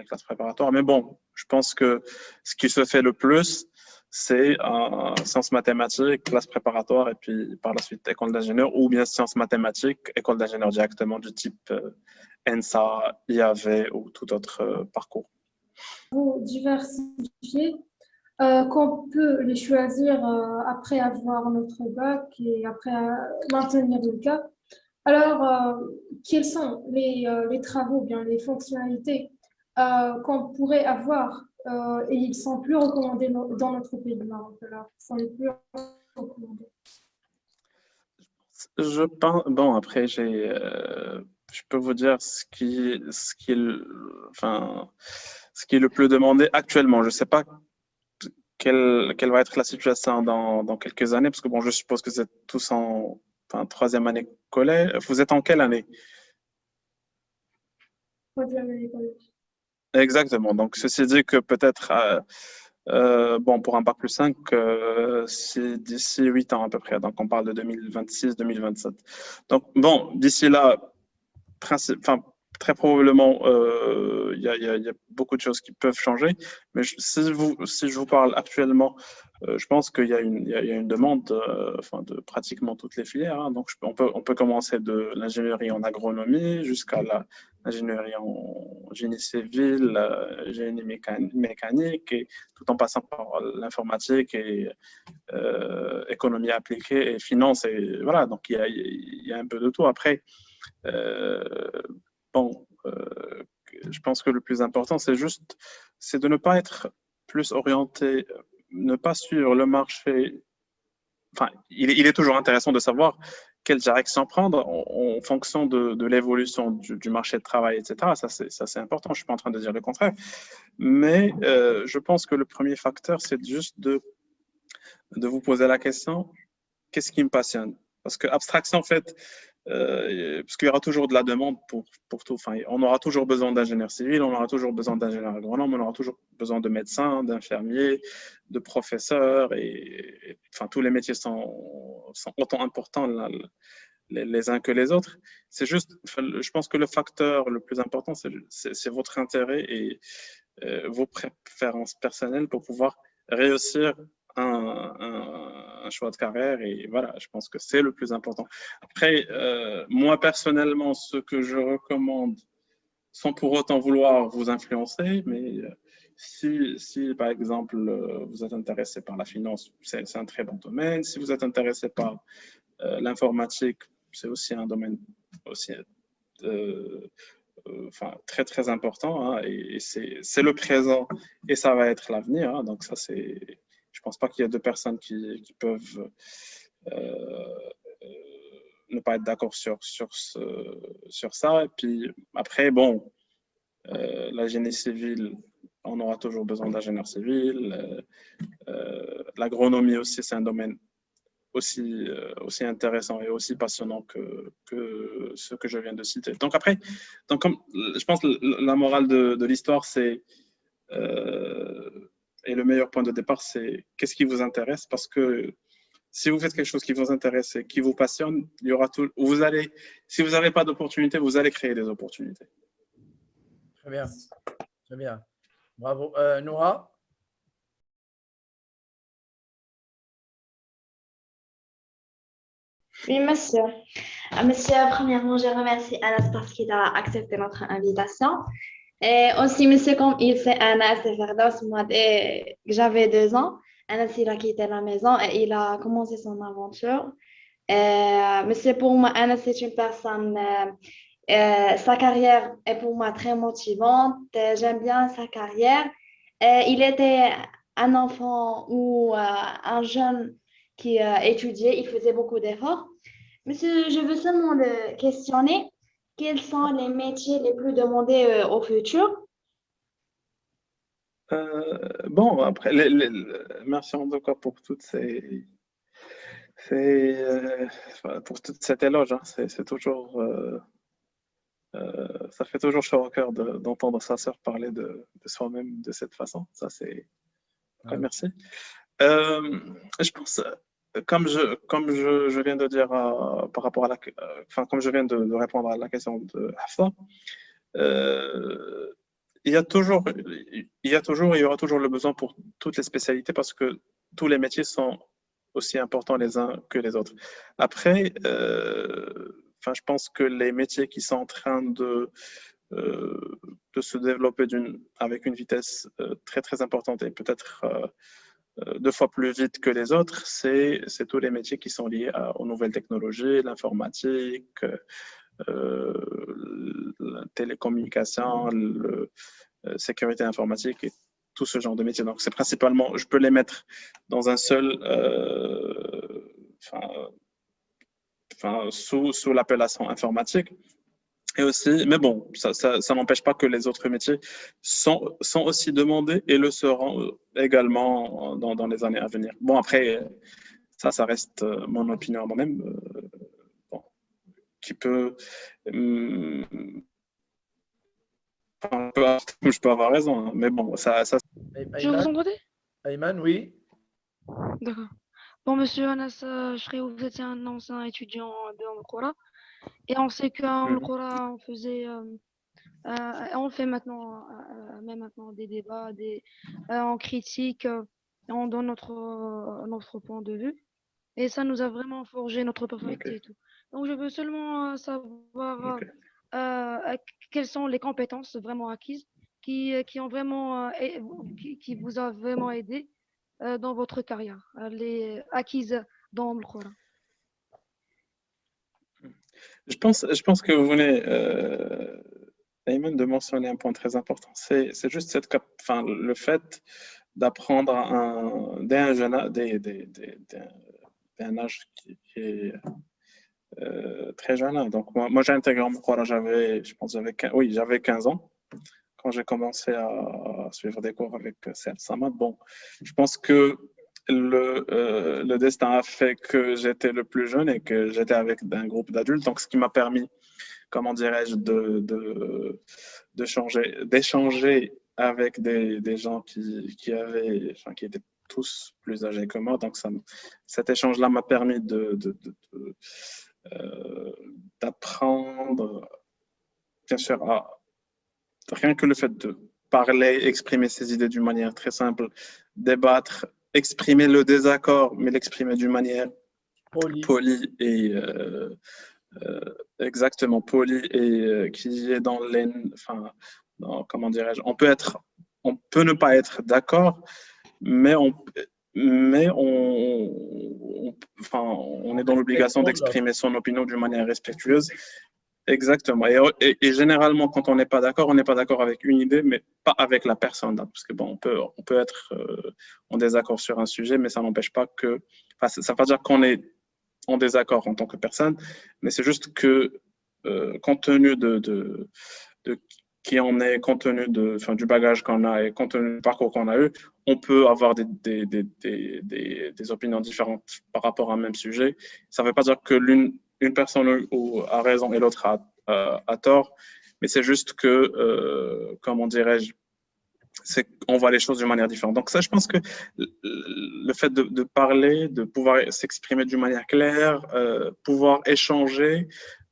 classe préparatoire. Mais bon, je pense que ce qui se fait le plus, c'est sciences mathématiques, classe préparatoire, et puis par la suite école d'ingénieur, ou bien sciences mathématiques, école d'ingénieur directement du type ENSA, IAV ou tout autre parcours. Pour diversifier, qu'on peut les choisir après avoir notre bac et après maintenir le cas. Alors, quels sont les travaux, bien les fonctionnalités qu'on pourrait avoir et ils sont plus recommandés dans notre pays du Maroc. Alors, ils sont les plus recommandés. Je pense, bon, après, je peux vous dire enfin, ce qui est le plus demandé actuellement. Je ne sais pas quelle va être la situation dans quelques années, parce que bon, je suppose que vous êtes tous en enfin, troisième année collège. Vous êtes en quelle année? Troisième année collège. Exactement. Donc, ceci dit que peut-être, bon, pour un bac plus 5, c'est d'ici 8 ans à peu près. Donc, on parle de 2026-2027. Donc, bon, d'ici là, enfin, très probablement, il y a beaucoup de choses qui peuvent changer. Mais si je vous parle actuellement, je pense qu'il y a il y a une demande enfin, de pratiquement toutes les filières. Hein. Donc, on peut commencer de l'ingénierie en agronomie jusqu'à l'ingénierie en génie civil, génie mécanique, et tout en passant par l'informatique et économie appliquée et finance. Et voilà, donc il y a un peu de tout. Après, euh, bon, je pense que le plus important, c'est de ne pas être plus orienté, ne pas suivre le marché. Enfin, il est toujours intéressant de savoir quelle direction prendre en fonction de l'évolution du marché de travail, etc. Ça, c'est important. Je ne suis pas en train de dire le contraire. Mais je pense que le premier facteur, c'est juste de vous poser la question, qu'est-ce qui me passionne? Parce que abstraction, en fait, parce qu'il y aura toujours de la demande pour tout. Enfin, on aura toujours besoin d'ingénieurs civils, on aura toujours besoin d'ingénieurs agronomes, on aura toujours besoin de médecins, d'infirmiers, de professeurs. Enfin, tous les métiers sont autant importants les uns que les autres. C'est juste, je pense que le facteur le plus important, c'est votre intérêt et vos préférences personnelles pour pouvoir réussir un choix de carrière. Et voilà, je pense que c'est le plus important. Après, moi personnellement, ce que je recommande, sans pour autant vouloir vous influencer, mais si par exemple vous êtes intéressé par la finance, c'est un très bon domaine. Si vous êtes intéressé par l'informatique, c'est aussi un domaine aussi enfin, très très important, hein, et c'est le présent et ça va être l'avenir. Hein, donc ça c'est, je pense pas qu'il y a deux personnes qui peuvent ne pas être d'accord sur ça. Et puis après, bon, la génie civile, on aura toujours besoin d'ingénieurs civils. L'agronomie aussi, c'est un domaine aussi intéressant et aussi passionnant que ce que je viens de citer. Donc après, comme, je pense que la morale de l'histoire, c'est et le meilleur point de départ, c'est qu'est-ce qui vous intéresse, parce que si vous faites quelque chose qui vous intéresse et qui vous passionne, il y aura tout. Si vous n'avez pas d'opportunité, vous allez créer des opportunités. Très bien, très bien. Bravo. Noura? Oui, monsieur. Monsieur, premièrement, je remercie Anas parce qu'il a accepté notre invitation. Et aussi, monsieur, comme il sait, Anas et Ferdos, moi, dès que j'avais 2 ans, Anas, il a quitté la maison et il a commencé son aventure. Monsieur, pour moi, Anas, c'est une personne, sa carrière est pour moi très motivante. J'aime bien sa carrière. Il était un enfant ou un jeune qui étudiait, il faisait beaucoup d'efforts. Monsieur, je veux seulement le questionner. Quels sont les métiers les plus demandés au futur? Bon, après, merci en tout cas pour toutes pour toute cette éloge. Hein. C'est toujours, ça fait toujours chaud au cœur d'entendre sa sœur parler de soi-même de cette façon. Ça, c'est. Merci. Je pense, je viens de dire par rapport à enfin, comme je viens de répondre à la question de Hafsa, il y aura toujours le besoin pour toutes les spécialités parce que tous les métiers sont aussi importants les uns que les autres. Après, je pense que les métiers qui sont en train de se développer avec une vitesse très très importante et peut-être 2 fois plus vite que les autres, c'est tous les métiers qui sont liés aux nouvelles technologies, l'informatique, la télécommunication, sécurité informatique et tout ce genre de métiers. Donc, c'est principalement, je peux les mettre dans un seul, sous l'appellation informatique. Et aussi, mais bon, ça n'empêche pas que les autres métiers sont aussi demandés et le seront également dans les années à venir. Bon, après, ça reste mon opinion à moi-même, bon, qui peut, je peux avoir raison, hein, mais bon, Je vous entendez? Ayman, oui. D'accord. Bon, monsieur Anas Shreou, vous étiez un ancien étudiant de Al-Qura. Et on sait qu'en Al-Qura, on fait maintenant, même maintenant des débats, on critique, on donne notre point de vue. Et ça nous a vraiment forgé notre personnalité et tout. Donc, je veux seulement savoir quelles sont les compétences vraiment acquises qui ont vraiment, qui vous a vraiment aidé dans votre carrière, les acquises dans le Coran. Je pense que vous venez, Ayman, de mentionner un point très important. C'est juste le fait d'apprendre dès un jeune âge, dès un âge qui est très jeune. Donc, moi j'ai intégré mon Coran, j'avais 15 ans quand j'ai commencé à suivre des cours avec Sel Samad. Bon, je pense que le destin a fait que j'étais le plus jeune et que j'étais avec un groupe d'adultes. Donc, ce qui m'a permis, comment dirais-je, d'échanger avec des gens qui étaient tous plus âgés que moi. Donc, cet échange-là m'a permis d'apprendre, bien sûr, rien que le fait de parler, exprimer ses idées d'une manière très simple, débattre, exprimer le désaccord, mais l'exprimer d'une manière polie et exactement polie et qui est comment dirais-je, on peut ne pas être d'accord, mais on est dans l'obligation d'exprimer son opinion d'une manière respectueuse. Exactement. Et généralement, quand on n'est pas d'accord, on n'est pas d'accord avec une idée, mais pas avec la personne. Parce que bon, on peut être en désaccord sur un sujet, mais ça n'empêche pas que. Ça ne veut pas dire qu'on est en désaccord en tant que personne, mais c'est juste que compte tenu de qui on est, compte tenu du bagage qu'on a et compte tenu du parcours qu'on a eu, on peut avoir des opinions différentes par rapport à un même sujet. Ça ne veut pas dire que une personne a raison et l'autre a tort, mais c'est juste que, comment dirais-je, c'est qu'on voit les choses d'une manière différente. Donc ça, je pense que le fait de parler, de pouvoir s'exprimer d'une manière claire, pouvoir échanger,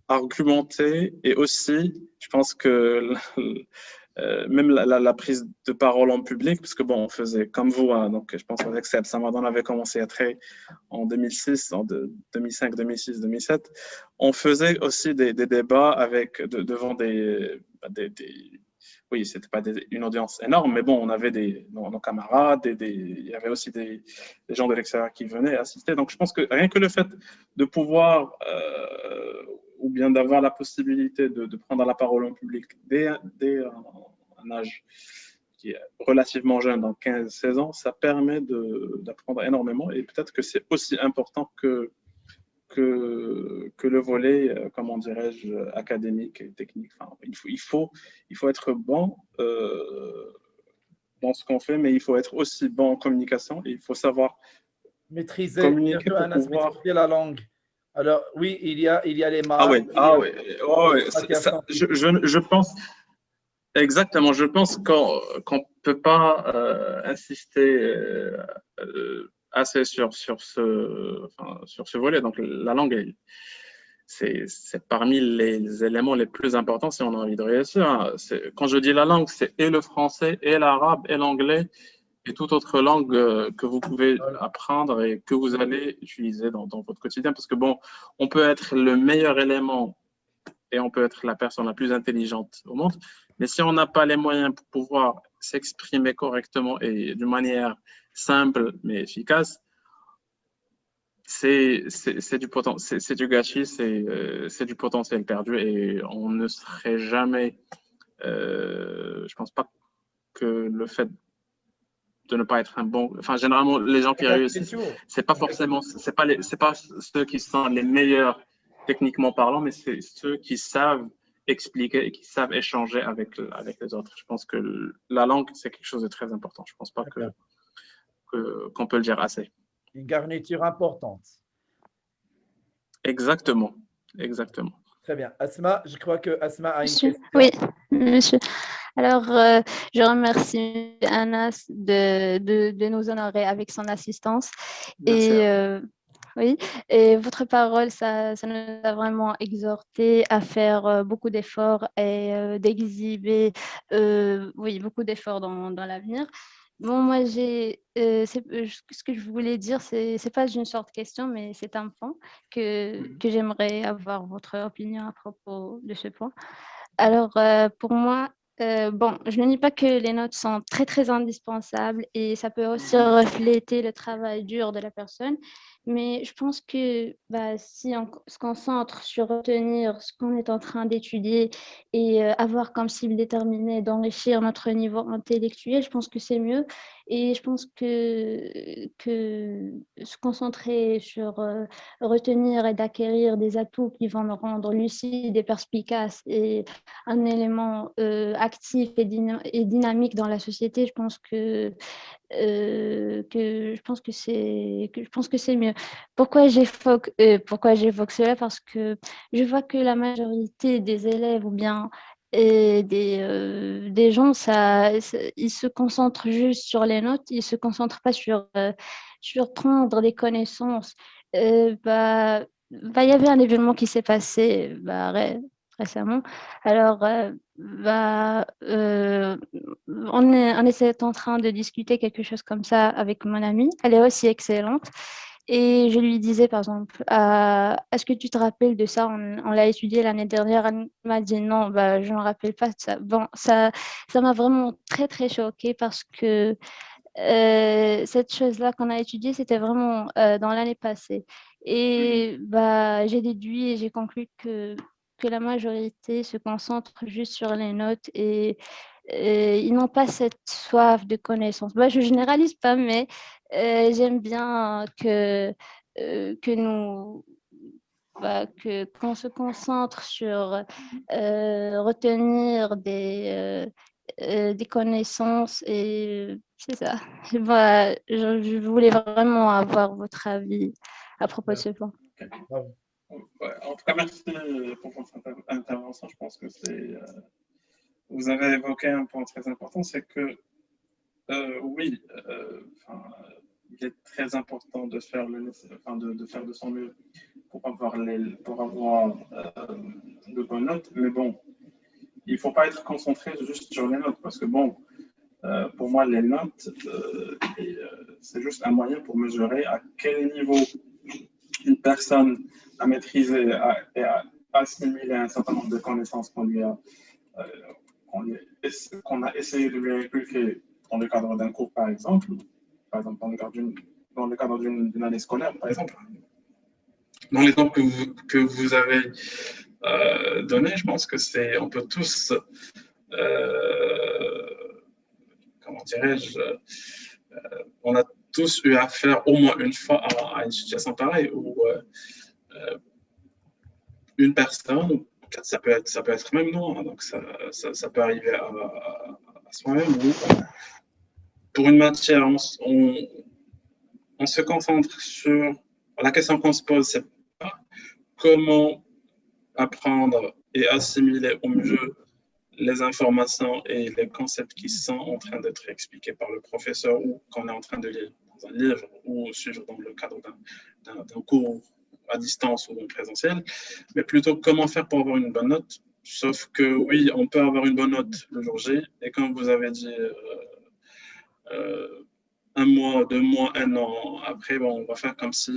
argumenter, et aussi, je pense que même la prise de parole en public, parce que bon, on faisait comme vous, hein, donc je pense avec Seb Samadan avait commencé en 2006, en 2005, 2006, 2007, on faisait aussi des débats devant oui, c'était pas une audience énorme, mais bon, on avait nos camarades, il y avait aussi des gens de l'extérieur qui venaient assister. Donc, je pense que rien que le fait de pouvoir, ou bien d'avoir la possibilité de prendre la parole en public dès un âge qui est relativement jeune, dans 15-16 ans, ça permet d'apprendre énormément. Et peut-être que c'est aussi important que le volet, comment dirais-je, académique et technique. Enfin, il faut être bon dans ce qu'on fait, mais il faut être aussi bon en communication et il faut savoir communiquer pour pouvoir... maîtriser la langue. Alors, oui, il y a les marques. Ah oui. Je pense... Exactement, je pense qu'on ne peut pas insister assez sur ce volet. Donc, la langue c'est parmi les éléments les plus importants si on a envie de réussir, hein. Quand je dis la langue, c'est et le français, et l'arabe, et l'anglais, et toute autre langue que vous pouvez Voilà. apprendre et que vous allez utiliser dans votre quotidien. Parce que bon, on peut être le meilleur élément et on peut être la personne la plus intelligente au monde, mais si on n'a pas les moyens pour pouvoir s'exprimer correctement et d'une manière simple mais efficace, c'est du gâchis, c'est du potentiel perdu et on ne serait jamais. Je pense pas que le fait de ne pas être un bon. Enfin, généralement, les gens qui réussissent, c'est pas forcément, c'est pas ceux qui sont les meilleurs techniquement parlant, mais c'est ceux qui savent expliquer et qui savent échanger avec les autres. Je pense que la langue, c'est quelque chose de très important. Je pense pas qu'on peut le dire assez. Une garniture importante. Exactement, exactement. Très bien. Asma, je crois que Asma a une Monsieur, question. oui, monsieur. Alors, je remercie Anas de nous honorer avec son assistance. Merci à Et oui, et votre parole, ça nous a vraiment exhorté à faire beaucoup d'efforts et d'exhiber oui, beaucoup d'efforts dans l'avenir. Bon, moi, ce que je voulais dire, c'est pas une sorte de question, mais c'est un point que j'aimerais avoir votre opinion à propos de ce point. Alors, pour moi, bon, je ne nie pas que les notes sont très, très indispensables et ça peut aussi refléter le travail dur de la personne. Mais je pense que bah, si on se concentre sur retenir ce qu'on est en train d'étudier et avoir comme cible déterminée d'enrichir notre niveau intellectuel, je pense que c'est mieux. Et je pense que se concentrer sur retenir et d'acquérir des atouts qui vont nous rendre lucides et perspicaces et un élément actif et dynamique dans la société, je pense que c'est mieux. Pourquoi j'évoque cela? Parce que je vois que la majorité des élèves ou bien des gens, ils se concentrent juste sur les notes, ils ne se concentrent pas sur prendre des connaissances. Il y avait un événement qui s'est passé récemment. Alors, on était en train de discuter quelque chose comme ça avec mon amie. Elle est aussi excellente. Et je lui disais, par exemple, est-ce que tu te rappelles de ça? On l'a étudié l'année dernière. Elle m'a dit non, je ne me rappelle pas de ça. Bon, ça m'a vraiment très, très choquée parce que cette chose-là qu'on a étudiée, c'était vraiment dans l'année passée. Et j'ai déduit et j'ai conclu que la majorité se concentre juste sur les notes et ils n'ont pas cette soif de connaissance. Je ne généralise pas, mais j'aime bien que nous qu'on se concentre sur retenir des connaissances et c'est ça. Je voulais vraiment avoir votre avis à propos de ce point. Bravo. Ouais, en tout cas, merci pour votre intervention. Je pense que vous avez évoqué un point très important, c'est que oui, il est très important de faire de faire de son mieux pour avoir de bonnes notes. Mais bon, il ne faut pas être concentré juste sur les notes parce que bon, pour moi, les notes, c'est juste un moyen pour mesurer à quel niveau une personne a maîtrisé et a assimilé un certain nombre de connaissances qu'on a essayé de lui inculquer dans le cadre d'un cours, par exemple dans le cadre d'une année scolaire, par exemple. Dans l'exemple que vous avez donné, je pense que on peut tous, comment dirais-je, on a tous eu affaire au moins une fois à une situation pareille où une personne, ça peut être même nous, hein, donc ça peut arriver à soi-même, où pour une matière, on se concentre sur la question qu'on se pose, c'est pas comment apprendre et assimiler au mieux les informations et les concepts qui sont en train d'être expliqués par le professeur ou qu'on est en train de lire dans un livre ou suivre dans le cadre d'un cours à distance ou en présentiel, mais plutôt comment faire pour avoir une bonne note. Sauf que oui, on peut avoir une bonne note le jour J, et comme vous avez dit, un mois, 2 mois, 1 an après, bon, on va faire comme si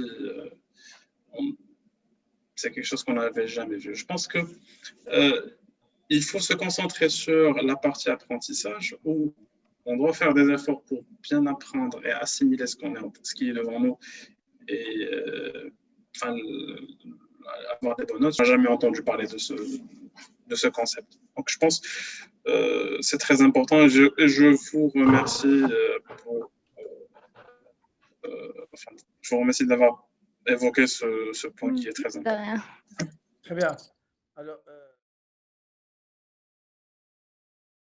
c'est quelque chose qu'on n'avait jamais vu. Je pense que il faut se concentrer sur la partie apprentissage où on doit faire des efforts pour bien apprendre et assimiler ce qui est devant nous et avoir des bonnes notes. Je n'ai jamais entendu parler de ce concept. Donc, je pense que c'est très important. Je vous remercie je vous remercie d'avoir évoqué ce point qui est très important. De rien. Très bien. Alors,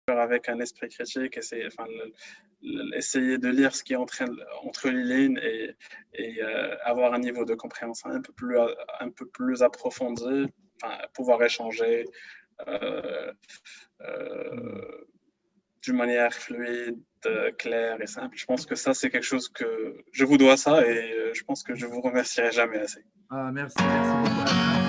avec un esprit critique, essayer de lire ce qui est entre les lignes et avoir un niveau de compréhension un peu plus approfondi, pouvoir échanger d'une manière fluide, claire et simple. Je pense que ça, c'est quelque chose que je vous dois ça et je pense que je vous remercierai jamais assez. merci beaucoup, Anas.